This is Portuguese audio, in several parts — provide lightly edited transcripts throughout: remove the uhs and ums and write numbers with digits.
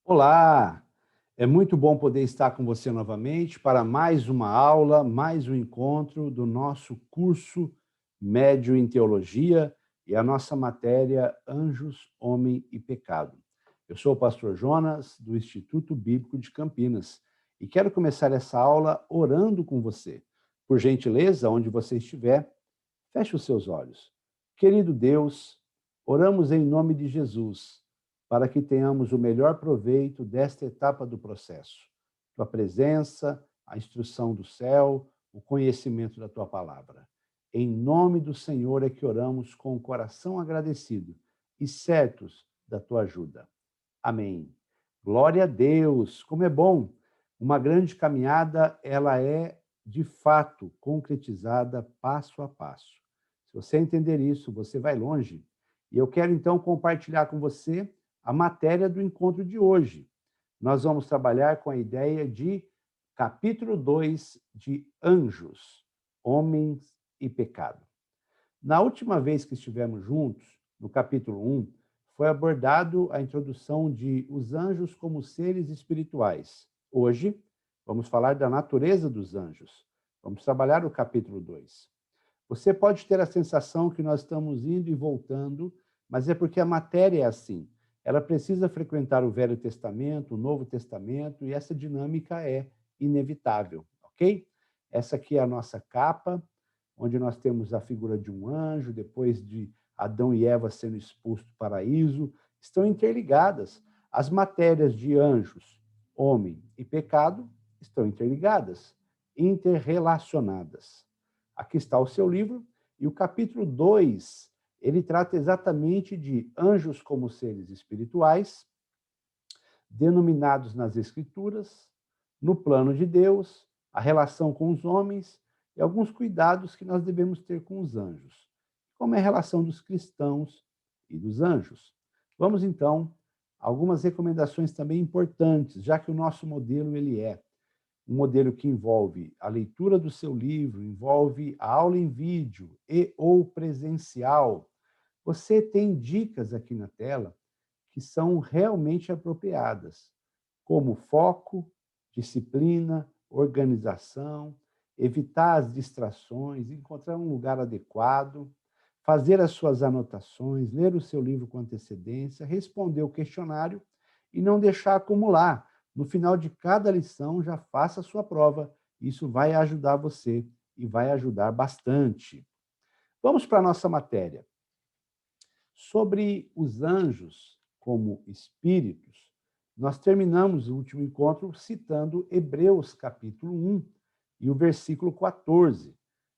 Olá! É muito bom poder estar com você novamente para mais uma aula, mais um encontro do nosso curso Médio em Teologia e a nossa matéria Anjos, Homem e Pecado. Eu sou o pastor Jonas, do Instituto Bíblico de Campinas, e quero começar essa aula orando com você. Por gentileza, onde você estiver, feche os seus olhos. Querido Deus, oramos em nome de Jesus, para que tenhamos o melhor proveito desta etapa do processo. Tua presença, a instrução do céu, o conhecimento da tua palavra. Em nome do Senhor é que oramos com o coração agradecido e certos da tua ajuda. Amém. Glória a Deus, como é bom. Uma grande caminhada, ela é, de fato, concretizada passo a passo. Se você entender isso, você vai longe. E eu quero, então, compartilhar com você a matéria do encontro de hoje. Nós vamos trabalhar com a ideia de capítulo 2 de Anjos, Homens e Pecado. Na última vez que estivemos juntos, no capítulo 1, foi abordado a introdução de os anjos como seres espirituais. Hoje, vamos falar da natureza dos anjos. Vamos trabalhar o capítulo 2. Você pode ter a sensação que nós estamos indo e voltando, mas é porque a matéria é assim. Ela precisa frequentar o Velho Testamento, o Novo Testamento, e essa dinâmica é inevitável, ok? Essa aqui é a nossa capa, onde nós temos a figura de um anjo, depois de Adão e Eva sendo expulsos do paraíso, estão interligadas. As matérias de anjos, homem e pecado estão interligadas, interrelacionadas. Aqui está o seu livro, e o capítulo 2, ele trata exatamente de anjos como seres espirituais, denominados nas Escrituras, no plano de Deus, a relação com os homens e alguns cuidados que nós devemos ter com os anjos, como é a relação dos cristãos e dos anjos. Vamos, então, a algumas recomendações também importantes, já que o nosso modelo ele é um modelo que envolve a leitura do seu livro, envolve a aula em vídeo e ou presencial. Você tem dicas aqui na tela que são realmente apropriadas, como foco, disciplina, organização, evitar as distrações, encontrar um lugar adequado, fazer as suas anotações, ler o seu livro com antecedência, responder o questionário e não deixar acumular. No final de cada lição, já faça a sua prova. Isso vai ajudar você e vai ajudar bastante. Vamos para a nossa matéria. Sobre os anjos como espíritos, nós terminamos o último encontro citando Hebreus capítulo 1 e o versículo 14.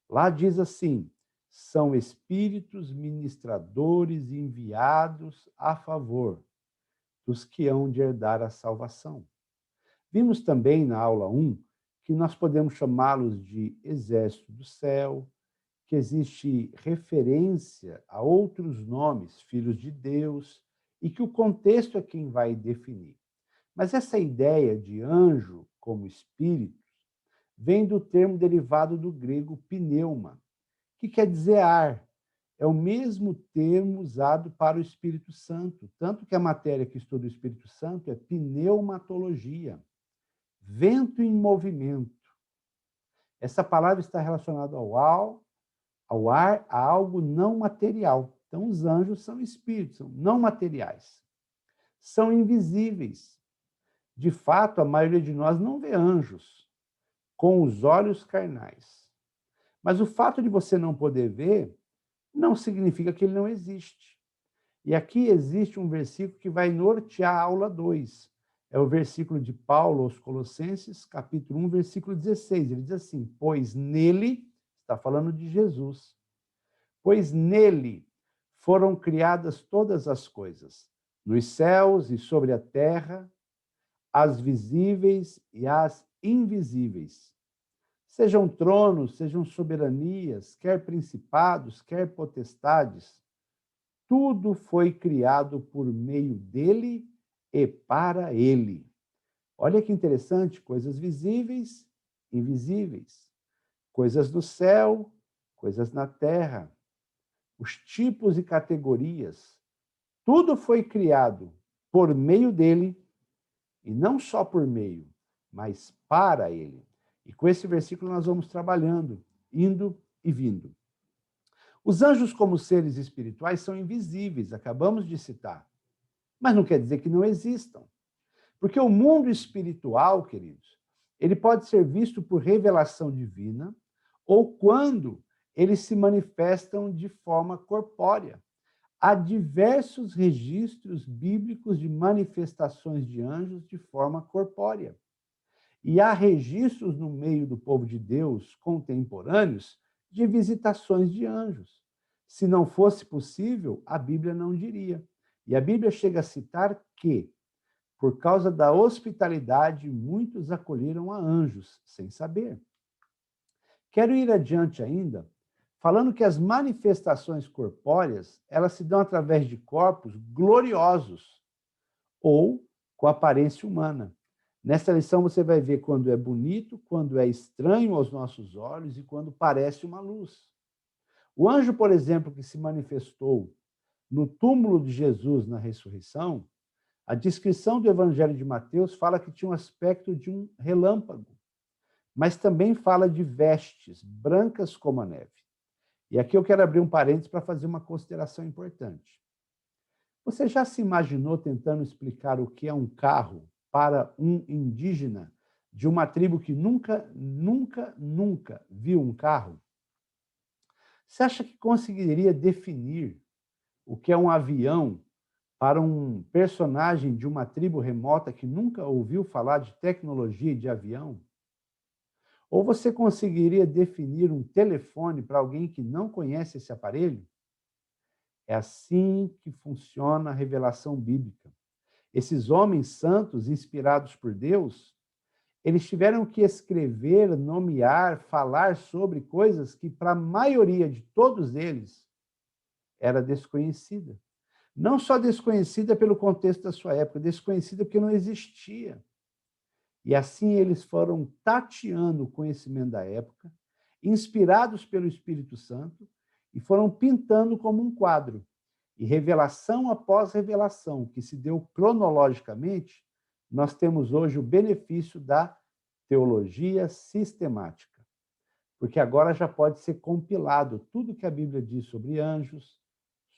Lá diz assim: são espíritos ministradores enviados a favor dos que hão de herdar a salvação. Vimos também na aula 1 que nós podemos chamá-los de exército do céu, que existe referência a outros nomes, filhos de Deus, e que o contexto é quem vai definir. Mas essa ideia de anjo como espírito vem do termo derivado do grego pneuma, que quer dizer ar. É o mesmo termo usado para o Espírito Santo, tanto que a matéria que estuda o Espírito Santo é pneumatologia, vento em movimento. Essa palavra está relacionada ao ar, a algo não material. Então, os anjos são espíritos, são não materiais. São invisíveis. De fato, a maioria de nós não vê anjos com os olhos carnais. Mas o fato de você não poder ver não significa que ele não existe. E aqui existe um versículo que vai nortear a aula 2. É o versículo de Paulo aos Colossenses, capítulo 1, versículo 16. Ele diz assim: pois nele, está falando de Jesus, pois nele foram criadas todas as coisas, nos céus e sobre a terra, as visíveis e as invisíveis. Sejam tronos, sejam soberanias, quer principados, quer potestades, tudo foi criado por meio dele e para ele. Olha que interessante, coisas visíveis, invisíveis, coisas no céu, coisas na terra, os tipos e categorias, tudo foi criado por meio dele e não só por meio, mas para ele. E com esse versículo nós vamos trabalhando, indo e vindo. Os anjos, como seres espirituais, são invisíveis, acabamos de citar. Mas não quer dizer que não existam. Porque o mundo espiritual, queridos, ele pode ser visto por revelação divina ou quando eles se manifestam de forma corpórea. Há diversos registros bíblicos de manifestações de anjos de forma corpórea. E há registros no meio do povo de Deus contemporâneos de visitações de anjos. Se não fosse possível, a Bíblia não diria. E a Bíblia chega a citar que, por causa da hospitalidade, muitos acolheram a anjos, sem saber. Quero ir adiante ainda, falando que as manifestações corpóreas, elas se dão através de corpos gloriosos ou com aparência humana. Nesta lição você vai ver quando é bonito, quando é estranho aos nossos olhos e quando parece uma luz. O anjo, por exemplo, que se manifestou no túmulo de Jesus na ressurreição, a descrição do Evangelho de Mateus fala que tinha um aspecto de um relâmpago, mas também fala de vestes brancas como a neve. E aqui eu quero abrir um parênteses para fazer uma consideração importante. Você já se imaginou tentando explicar o que é um carro para um indígena de uma tribo que nunca viu um carro? Você acha que conseguiria definir o que é um avião para um personagem de uma tribo remota que nunca ouviu falar de tecnologia de avião? Ou você conseguiria definir um telefone para alguém que não conhece esse aparelho? É assim que funciona a revelação bíblica. Esses homens santos, inspirados por Deus, eles tiveram que escrever, nomear, falar sobre coisas que, para a maioria de todos eles, era desconhecida. Não só desconhecida pelo contexto da sua época, desconhecida porque não existia. E assim eles foram tateando o conhecimento da época, inspirados pelo Espírito Santo, e foram pintando como um quadro. E revelação após revelação, que se deu cronologicamente, nós temos hoje o benefício da teologia sistemática. Porque agora já pode ser compilado tudo que a Bíblia diz sobre anjos,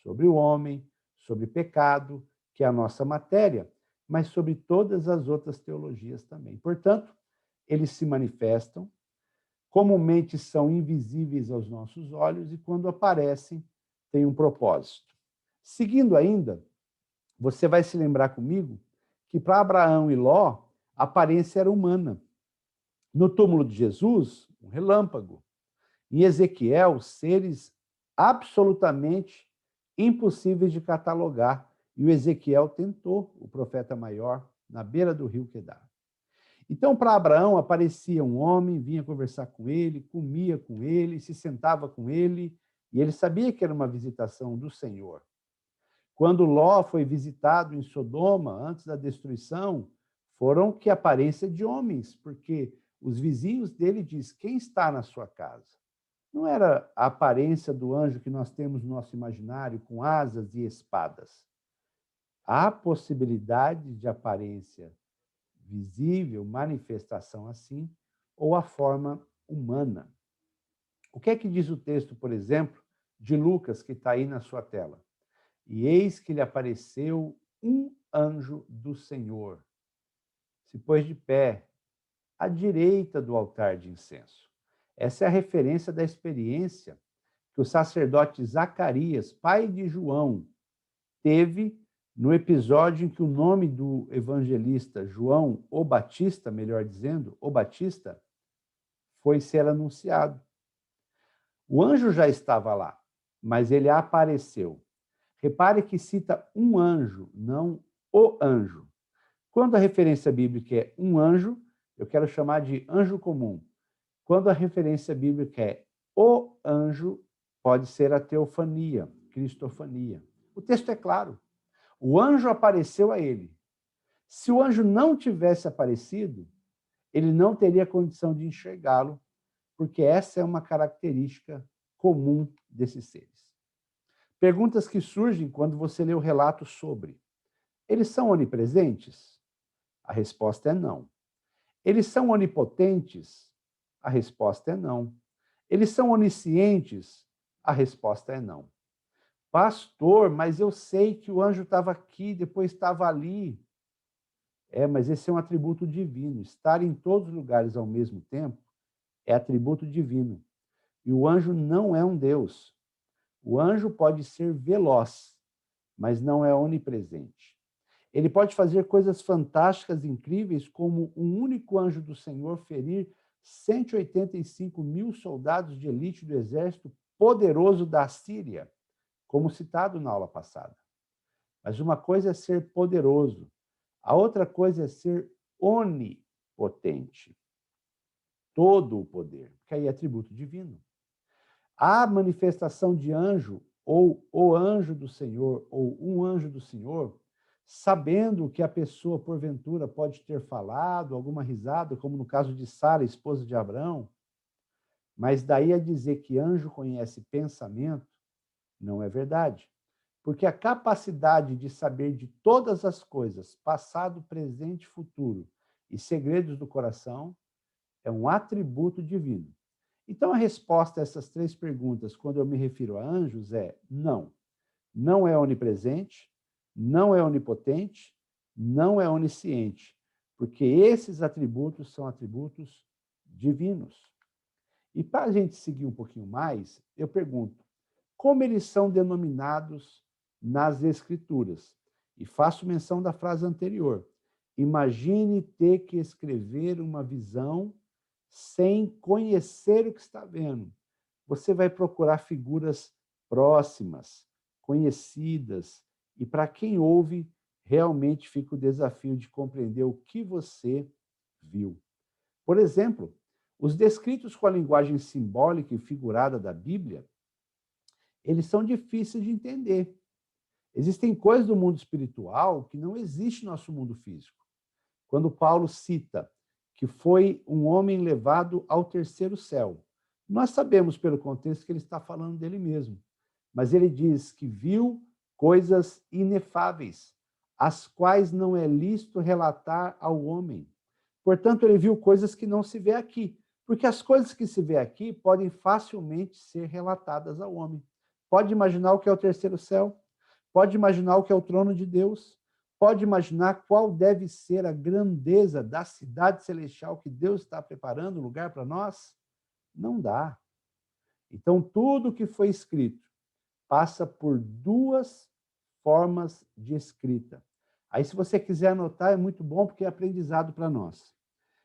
sobre o homem, sobre pecado, que é a nossa matéria, mas sobre todas as outras teologias também. Portanto, eles se manifestam, comumente são invisíveis aos nossos olhos e, quando aparecem, têm um propósito. Seguindo ainda, você vai se lembrar comigo que para Abraão e Ló, a aparência era humana. No túmulo de Jesus, um relâmpago. Em Ezequiel, seres absolutamente impossíveis de catalogar. E o Ezequiel tentou, o profeta maior, na beira do rio Quedar. Então, para Abraão, aparecia um homem, vinha conversar com ele, comia com ele, se sentava com ele, e ele sabia que era uma visitação do Senhor. Quando Ló foi visitado em Sodoma, antes da destruição, foram que aparência de homens, porque os vizinhos dele diz: quem está na sua casa? Não era a aparência do anjo que nós temos no nosso imaginário, com asas e espadas. Há possibilidade de aparência visível, manifestação assim, ou a forma humana. O que é que diz o texto, por exemplo, de Lucas, que está aí na sua tela? E eis que lhe apareceu um anjo do Senhor. Se pôs de pé à direita do altar de incenso. Essa é a referência da experiência que o sacerdote Zacarias, pai de João, teve no episódio em que o nome do evangelista João, o Batista, melhor dizendo, o Batista, foi ser anunciado. O anjo já estava lá, mas ele apareceu. Repare que cita um anjo, não o anjo. Quando a referência bíblica é um anjo, eu quero chamar de anjo comum. Quando a referência bíblica é o anjo, pode ser a teofania, cristofania. O texto é claro. O anjo apareceu a ele. Se o anjo não tivesse aparecido, ele não teria condição de enxergá-lo, porque essa é uma característica comum desses seres. Perguntas que surgem quando você lê o relato sobre. Eles são onipresentes? A resposta é não. Eles são onipotentes? A resposta é não. Eles são oniscientes? A resposta é não. Pastor, mas eu sei que o anjo estava aqui, depois estava ali. Mas esse é um atributo divino. Estar em todos os lugares ao mesmo tempo é atributo divino. E o anjo não é um Deus. O anjo pode ser veloz, mas não é onipresente. Ele pode fazer coisas fantásticas, incríveis, como um único anjo do Senhor ferir 185 mil soldados de elite do exército poderoso da Síria, como citado na aula passada. Mas uma coisa é ser poderoso, a outra coisa é ser onipotente. Todo o poder, que aí é atributo divino. A manifestação de anjo, ou o anjo do Senhor, ou um anjo do Senhor, sabendo que a pessoa, porventura, pode ter falado, alguma risada, como no caso de Sara, esposa de Abraão, mas daí a dizer que anjo conhece pensamento, não é verdade. Porque a capacidade de saber de todas as coisas, passado, presente, futuro, e segredos do coração, é um atributo divino. Então, a resposta a essas três perguntas, quando eu me refiro a anjos, é não. Não é onipresente, não é onipotente, não é onisciente, porque esses atributos são atributos divinos. E para a gente seguir um pouquinho mais, eu pergunto, como eles são denominados nas Escrituras? E faço menção da frase anterior. Imagine ter que escrever uma visão sem conhecer o que está vendo. Você vai procurar figuras próximas, conhecidas, e para quem ouve, realmente fica o desafio de compreender o que você viu. Por exemplo, os descritos com a linguagem simbólica e figurada da Bíblia, eles são difíceis de entender. Existem coisas do mundo espiritual que não existem no nosso mundo físico. Quando Paulo cita que foi um homem levado ao terceiro céu, nós sabemos pelo contexto que ele está falando dele mesmo, mas ele diz que viu coisas inefáveis, as quais não é lícito relatar ao homem. Portanto, ele viu coisas que não se vê aqui, porque as coisas que se vê aqui podem facilmente ser relatadas ao homem. Pode imaginar o que é o terceiro céu? Pode imaginar o que é o trono de Deus? Pode imaginar qual deve ser a grandeza da cidade celestial que Deus está preparando, lugar para nós? Não dá. Então, tudo que foi escrito passa por duas formas de escrita. Aí, se você quiser anotar, é muito bom, porque é aprendizado para nós.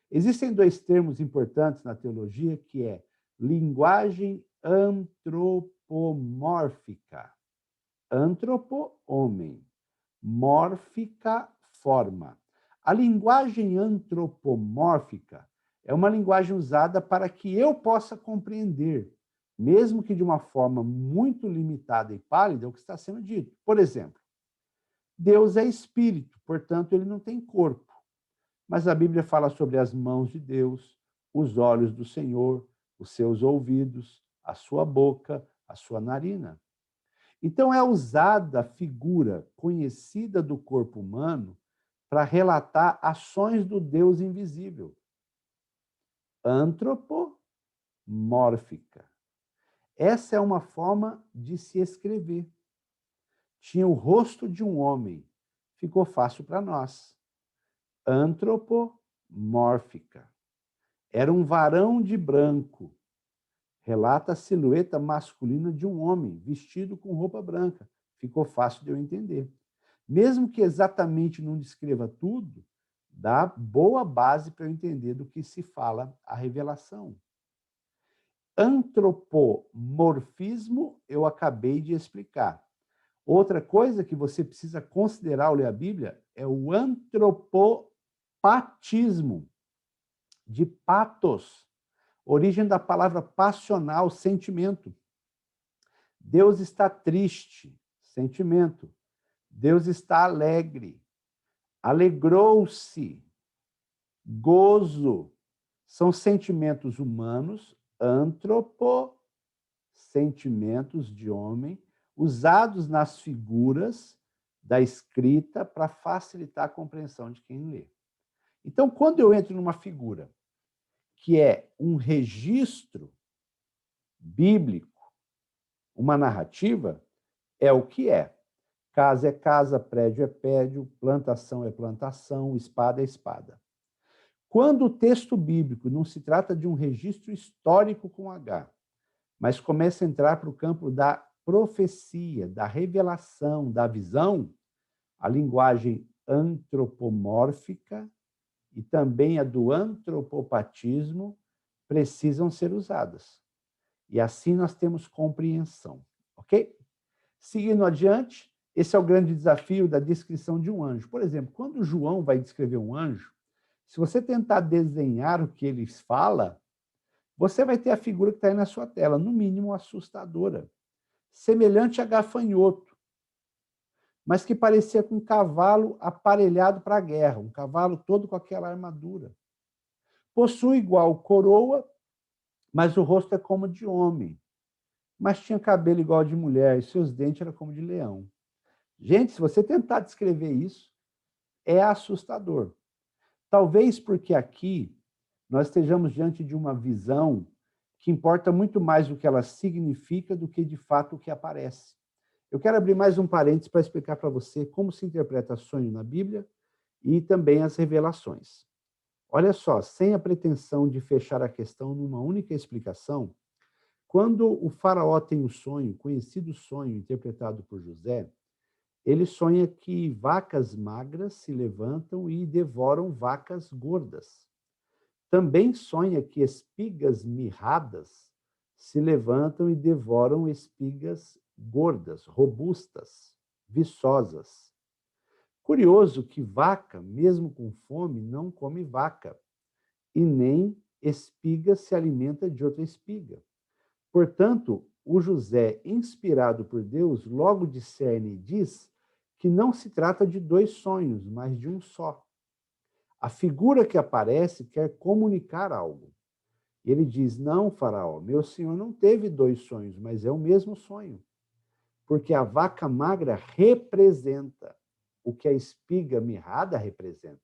Existem dois termos importantes na teologia, que é linguagem antropomórfica. Antropo, homem. Mórfica, forma. A linguagem antropomórfica é uma linguagem usada para que eu possa compreender, mesmo que de uma forma muito limitada e pálida, o que está sendo dito. Por exemplo, Deus é espírito, portanto, ele não tem corpo. Mas a Bíblia fala sobre as mãos de Deus, os olhos do Senhor, os seus ouvidos, a sua boca, a sua narina. Então, é usada a figura conhecida do corpo humano para relatar ações do Deus invisível. Antropomórfica. Essa é uma forma de se escrever. Tinha o rosto de um homem. Ficou fácil para nós. Antropomórfica. Era um varão de branco. Relata a silhueta masculina de um homem vestido com roupa branca. Ficou fácil de eu entender. Mesmo que exatamente não descreva tudo, dá boa base para eu entender do que se fala a revelação. Antropomorfismo eu acabei de explicar. Outra coisa que você precisa considerar ao ler a Bíblia é o antropopatismo, de patos, origem da palavra passional, sentimento. Deus está triste, sentimento. Deus está alegre, alegrou-se, gozo. São sentimentos humanos, sentimentos de homem, usados nas figuras da escrita para facilitar a compreensão de quem lê. Então, quando eu entro numa figura que é um registro bíblico, uma narrativa, é o que é. Casa é casa, prédio é prédio, plantação é plantação, espada é espada. Quando o texto bíblico não se trata de um registro histórico com H, mas começa a entrar para o campo da profecia, da revelação, da visão, a linguagem antropomórfica e também a do antropopatismo precisam ser usadas. E assim nós temos compreensão, ok? Seguindo adiante, esse é o grande desafio da descrição de um anjo. Por exemplo, quando João vai descrever um anjo, se você tentar desenhar o que ele fala, você vai ter a figura que está aí na sua tela, no mínimo assustadora, semelhante a gafanhoto, mas que parecia com um cavalo aparelhado para a guerra, um cavalo todo com aquela armadura. Possui igual coroa, mas o rosto é como de homem. Mas tinha cabelo igual de mulher e seus dentes eram como de leão. Gente, se você tentar descrever isso, é assustador. Talvez porque aqui nós estejamos diante de uma visão que importa muito mais o que ela significa do que, de fato, o que aparece. Eu quero abrir mais um parênteses para explicar para você como se interpreta sonho na Bíblia e também as revelações. Olha só, sem a pretensão de fechar a questão numa única explicação, quando o faraó tem o sonho, conhecido sonho interpretado por José, ele sonha que vacas magras se levantam e devoram vacas gordas. Também sonha que espigas mirradas se levantam e devoram espigas gordas, robustas, viçosas. Curioso que vaca, mesmo com fome, não come vaca, e nem espiga se alimenta de outra espiga. Portanto, o José, inspirado por Deus, logo discerne e diz que não se trata de dois sonhos, mas de um só. A figura que aparece quer comunicar algo. E ele diz: não, faraó, meu senhor não teve dois sonhos, mas é o mesmo sonho. Porque a vaca magra representa o que a espiga mirrada representa.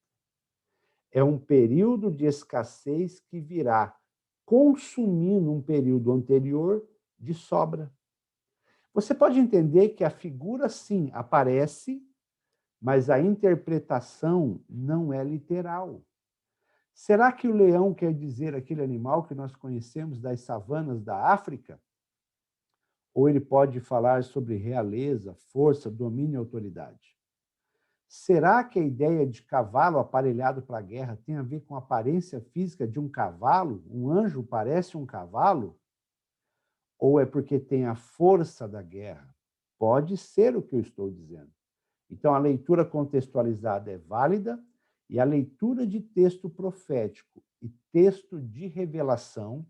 É um período de escassez que virá consumindo um período anterior de sobra. Você pode entender que a figura, sim, aparece, mas a interpretação não é literal. Será que o leão quer dizer aquele animal que nós conhecemos das savanas da África? Ou ele pode falar sobre realeza, força, domínio e autoridade? Será que a ideia de cavalo aparelhado para a guerra tem a ver com a aparência física de um cavalo? Um anjo parece um cavalo? Ou é porque tem a força da guerra? Pode ser o que eu estou dizendo. Então, a leitura contextualizada é válida e a leitura de texto profético e texto de revelação,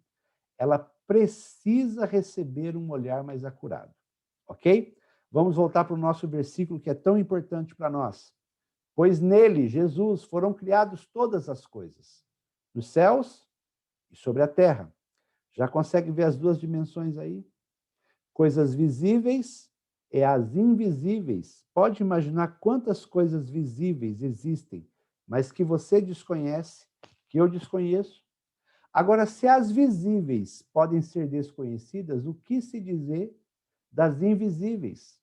ela precisa receber um olhar mais acurado. Ok? Vamos voltar para o nosso versículo que é tão importante para nós. Pois nele, Jesus, foram criadas todas as coisas, nos céus e sobre a terra. Já consegue ver as duas dimensões aí? Coisas visíveis e as invisíveis. Pode imaginar quantas coisas visíveis existem, mas que você desconhece, que eu desconheço? Agora, se as visíveis podem ser desconhecidas, o que se dizer das invisíveis?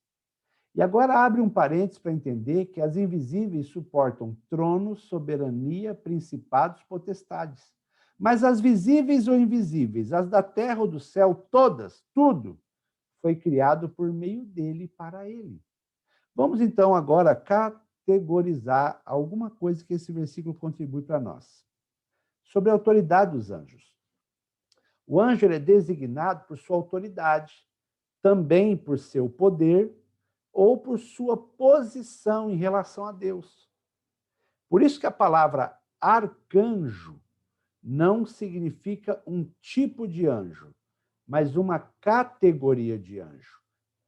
E agora abre um parênteses para entender que as invisíveis suportam tronos, soberania, principados, potestades. Mas as visíveis ou invisíveis, as da terra ou do céu, todas, tudo, foi criado por meio dele e para ele. Vamos então agora categorizar alguma coisa que esse versículo contribui para nós. Sobre a autoridade dos anjos. O anjo é designado por sua autoridade, também por seu poder ou por sua posição em relação a Deus. Por isso que a palavra arcanjo não significa um tipo de anjo, mas uma categoria de anjo.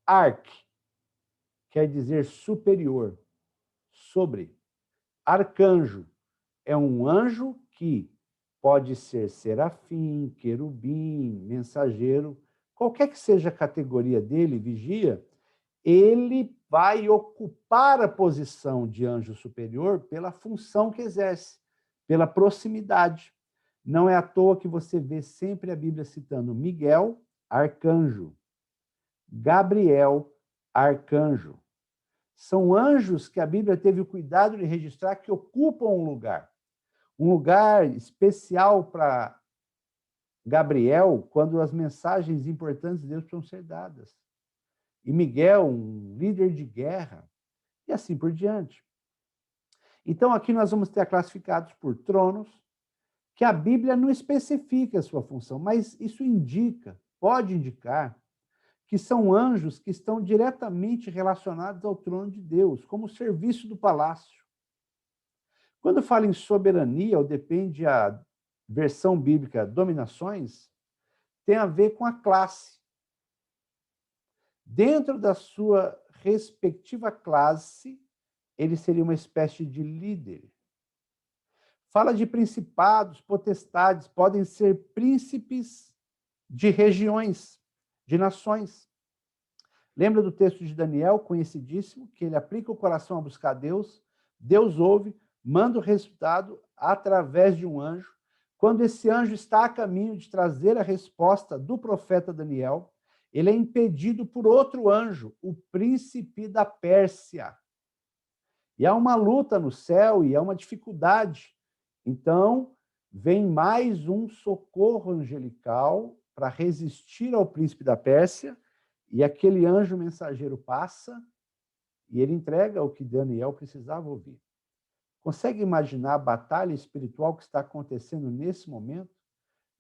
Arc quer dizer superior, sobre. Arcanjo é um anjo que pode ser serafim, querubim, mensageiro, qualquer que seja a categoria dele, vigia, ele vai ocupar a posição de anjo superior pela função que exerce, pela proximidade. Não é à toa que você vê sempre a Bíblia citando Miguel, arcanjo, Gabriel, arcanjo. São anjos que a Bíblia teve o cuidado de registrar que ocupam um lugar especial para Gabriel, quando as mensagens importantes de Deus precisam ser dadas. E Miguel, um líder de guerra, e assim por diante. Então, aqui nós vamos ter classificados por tronos, que a Bíblia não especifica a sua função, mas isso pode indicar, que são anjos que estão diretamente relacionados ao trono de Deus, como serviço do palácio. Quando fala em soberania, ou depende a versão bíblica dominações, tem a ver com a classe. Dentro da sua respectiva classe, ele seria uma espécie de líder. Fala de principados, potestades, podem ser príncipes de regiões, de nações. Lembra do texto de Daniel, conhecidíssimo, que ele aplica o coração a buscar Deus, Deus ouve, manda o resultado através de um anjo. Quando esse anjo está a caminho de trazer a resposta do profeta Daniel, ele é impedido por outro anjo, o príncipe da Pérsia. E há uma luta no céu e há uma dificuldade. Então, vem mais um socorro angelical para resistir ao príncipe da Pérsia, e aquele anjo mensageiro passa e ele entrega o que Daniel precisava ouvir. Consegue imaginar a batalha espiritual que está acontecendo nesse momento?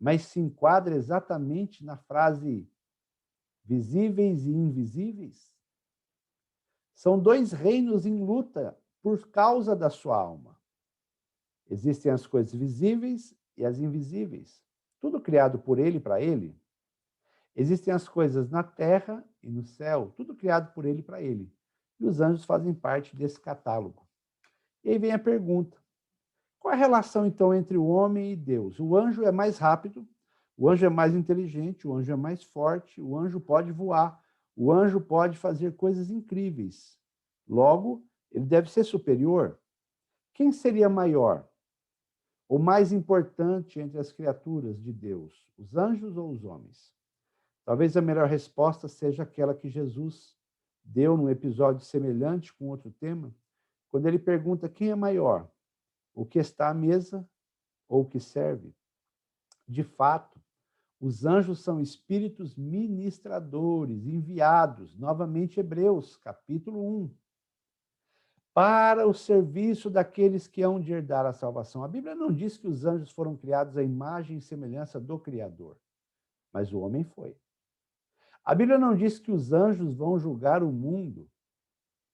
Mas se enquadra exatamente na frase visíveis e invisíveis? São dois reinos em luta por causa da sua alma. Existem as coisas visíveis e as invisíveis. Tudo criado por ele e para ele. Existem as coisas na terra e no céu, tudo criado por ele e para ele. E os anjos fazem parte desse catálogo. E aí vem a pergunta: qual é a relação, então, entre o homem e Deus? O anjo é mais rápido, o anjo é mais inteligente, o anjo é mais forte, o anjo pode voar, o anjo pode fazer coisas incríveis. Logo, ele deve ser superior. Quem seria maior? O mais importante entre as criaturas de Deus, os anjos ou os homens? Talvez a melhor resposta seja aquela que Jesus deu num episódio semelhante com outro tema, quando ele pergunta quem é maior, o que está à mesa ou o que serve. De fato, os anjos são espíritos ministradores, enviados, novamente Hebreus, capítulo 1, para o serviço daqueles que hão de herdar a salvação. A Bíblia não diz que os anjos foram criados à imagem e semelhança do Criador, mas o homem foi. A Bíblia não diz que os anjos vão julgar o mundo,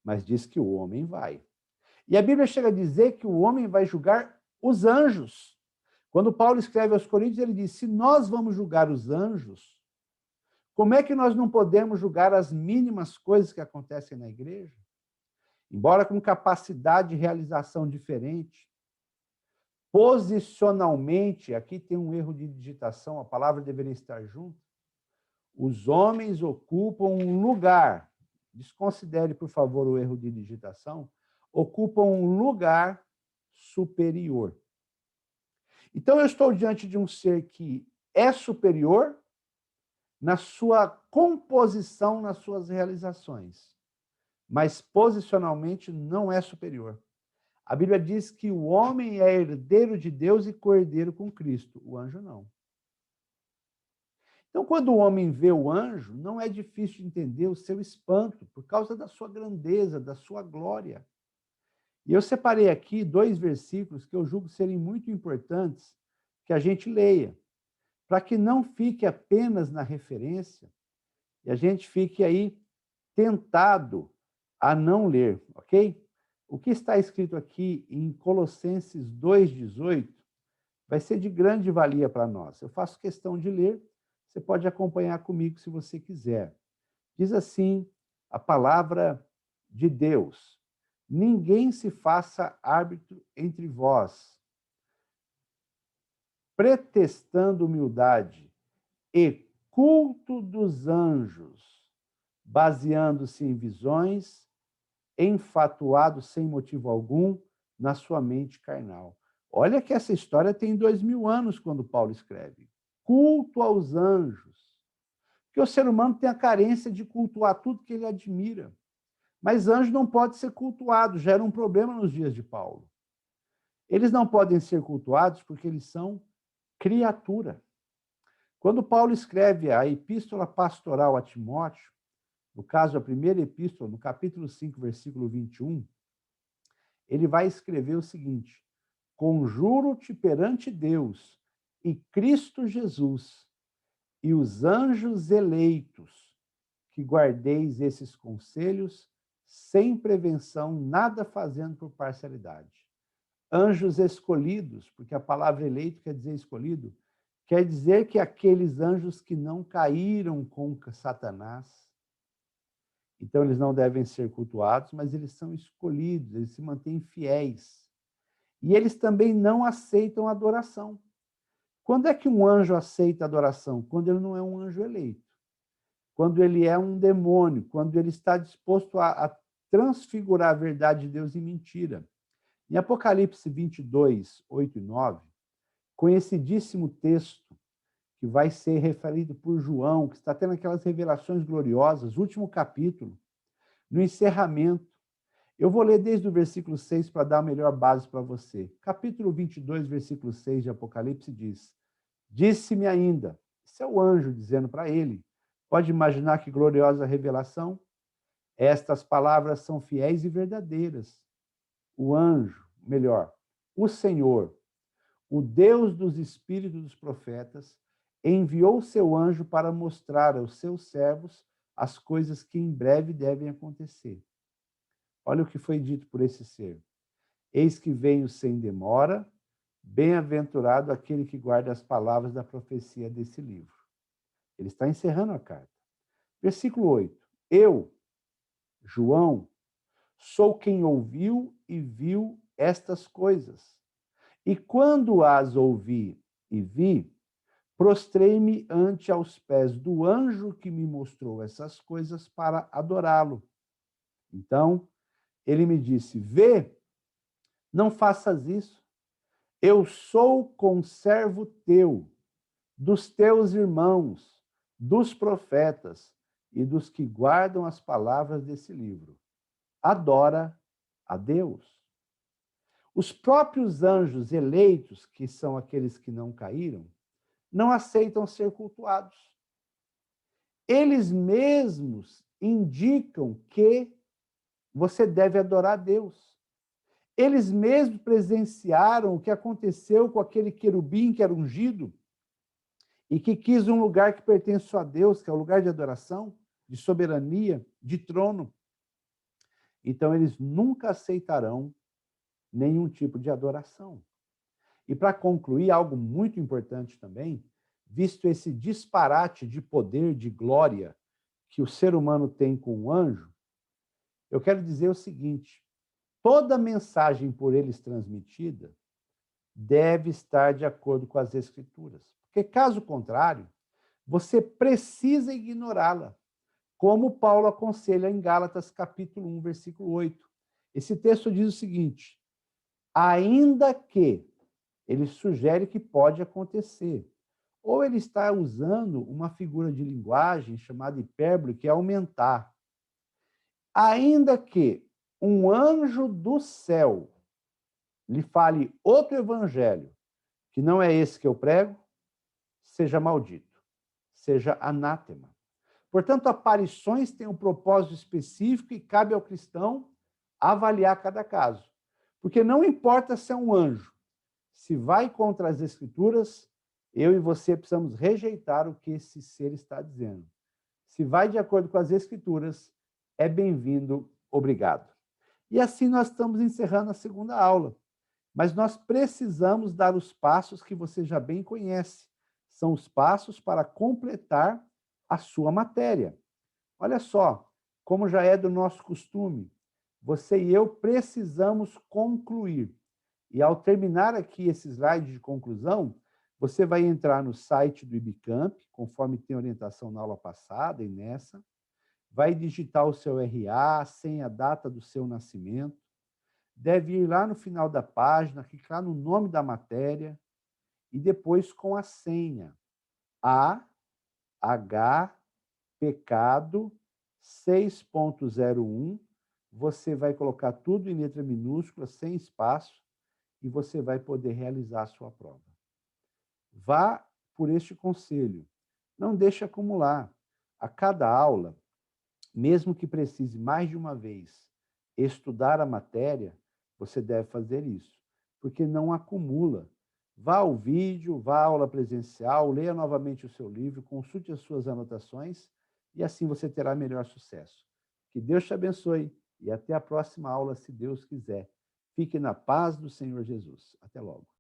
mas diz que o homem vai. E a Bíblia chega a dizer que o homem vai julgar os anjos. Quando Paulo escreve aos Coríntios, ele diz: se nós vamos julgar os anjos, como é que nós não podemos julgar as mínimas coisas que acontecem na igreja? Embora com capacidade de realização diferente, posicionalmente, aqui tem um erro de digitação, a palavra deveria estar junto. Os homens ocupam um lugar, desconsidere, por favor, o erro de digitação, ocupam um lugar superior. Então, eu estou diante de um ser que é superior na sua composição, nas suas realizações, mas posicionalmente não é superior. A Bíblia diz que o homem é herdeiro de Deus e co-herdeiro com Cristo, o anjo não. Então, quando o homem vê o anjo, não é difícil de entender o seu espanto, por causa da sua grandeza, da sua glória. E eu separei aqui 2 versículos que eu julgo serem muito importantes que a gente leia, para que não fique apenas na referência e a gente fique aí tentado a não ler, ok? O que está escrito aqui em Colossenses 2,18 vai ser de grande valia para nós. Eu faço questão de ler, você pode acompanhar comigo se você quiser. Diz assim a palavra de Deus: ninguém se faça árbitro entre vós, pretextando humildade e culto dos anjos, baseando-se em visões, enfatuado sem motivo algum na sua mente carnal. Olha que essa história tem 2000 anos quando Paulo escreve. Culto aos anjos. Porque o ser humano tem a carência de cultuar tudo que ele admira. Mas anjo não pode ser cultuado, já era um problema nos dias de Paulo. Eles não podem ser cultuados porque eles são criatura. Quando Paulo escreve a epístola pastoral a Timóteo, no caso, a primeira epístola, no capítulo 5, versículo 21, ele vai escrever o seguinte: conjuro-te perante Deus e Cristo Jesus e os anjos eleitos, que guardeis esses conselhos sem prevenção, nada fazendo por parcialidade. Anjos escolhidos, porque a palavra eleito quer dizer escolhido, quer dizer que aqueles anjos que não caíram com Satanás, então eles não devem ser cultuados, mas eles são escolhidos, eles se mantêm fiéis. E eles também não aceitam adoração. Quando é que um anjo aceita adoração? Quando ele não é um anjo eleito. Quando ele é um demônio, quando ele está disposto a transfigurar a verdade de Deus em mentira. Em Apocalipse 22, 8 e 9, conhecidíssimo texto que vai ser referido por João, que está tendo aquelas revelações gloriosas, último capítulo, no encerramento. Eu vou ler desde o versículo 6 para dar a melhor base para você. Capítulo 22, versículo 6 de Apocalipse diz: disse-me ainda, isso é o anjo dizendo para ele, pode imaginar que gloriosa revelação? Estas palavras são fiéis e verdadeiras. O anjo, melhor, o Senhor, o Deus dos espíritos dos profetas, enviou seu anjo para mostrar aos seus servos as coisas que em breve devem acontecer. Olha o que foi dito por esse ser. Eis que venho sem demora, bem-aventurado aquele que guarda as palavras da profecia desse livro. Ele está encerrando a carta. Versículo 8. Eu, João, sou quem ouviu e viu estas coisas. E quando as ouvi e vi, prostrei-me ante aos pés do anjo que me mostrou essas coisas para adorá-lo. Então, ele me disse: vê, não faças isso. Eu sou conservo teu, dos teus irmãos, dos profetas e dos que guardam as palavras desse livro. Adora a Deus. Os próprios anjos eleitos, que são aqueles que não caíram, não aceitam ser cultuados. Eles mesmos indicam que você deve adorar a Deus. Eles mesmos presenciaram o que aconteceu com aquele querubim que era ungido e que quis um lugar que pertence só a Deus, que é o lugar de adoração, de soberania, de trono. Então, eles nunca aceitarão nenhum tipo de adoração. E para concluir, algo muito importante também, visto esse disparate de poder, de glória que o ser humano tem com o anjo, eu quero dizer o seguinte: toda mensagem por eles transmitida deve estar de acordo com as Escrituras. Porque, caso contrário, você precisa ignorá-la, como Paulo aconselha em Gálatas, capítulo 1, versículo 8. Esse texto diz o seguinte: ainda que, ele sugere que pode acontecer, ou ele está usando uma figura de linguagem chamada hipérbole, que é aumentar. Ainda que um anjo do céu lhe fale outro evangelho, que não é esse que eu prego, seja maldito, seja anátema. Portanto, aparições têm um propósito específico e cabe ao cristão avaliar cada caso. Porque não importa se é um anjo, se vai contra as Escrituras, eu e você precisamos rejeitar o que esse ser está dizendo. Se vai de acordo com as Escrituras, é bem-vindo, obrigado. E assim nós estamos encerrando a segunda aula. Mas nós precisamos dar os passos que você já bem conhece. São os passos para completar a sua matéria. Olha só, como já é do nosso costume, você e eu precisamos concluir. E ao terminar aqui esse slide de conclusão, você vai entrar no site do IBCamp, conforme tem orientação na aula passada e nessa, vai digitar o seu RA, a senha, a data do seu nascimento, deve ir lá no final da página, clicar no nome da matéria e depois com a senha. AH Pecado 6.01. Você vai colocar tudo em letra minúscula, sem espaço, e você vai poder realizar a sua prova. Vá por este conselho. Não deixe acumular. A cada aula, mesmo que precise mais de uma vez estudar a matéria, você deve fazer isso, porque não acumula. Vá ao vídeo, vá à aula presencial, leia novamente o seu livro, consulte as suas anotações e assim você terá melhor sucesso. Que Deus te abençoe e até a próxima aula, se Deus quiser. Fique na paz do Senhor Jesus. Até logo.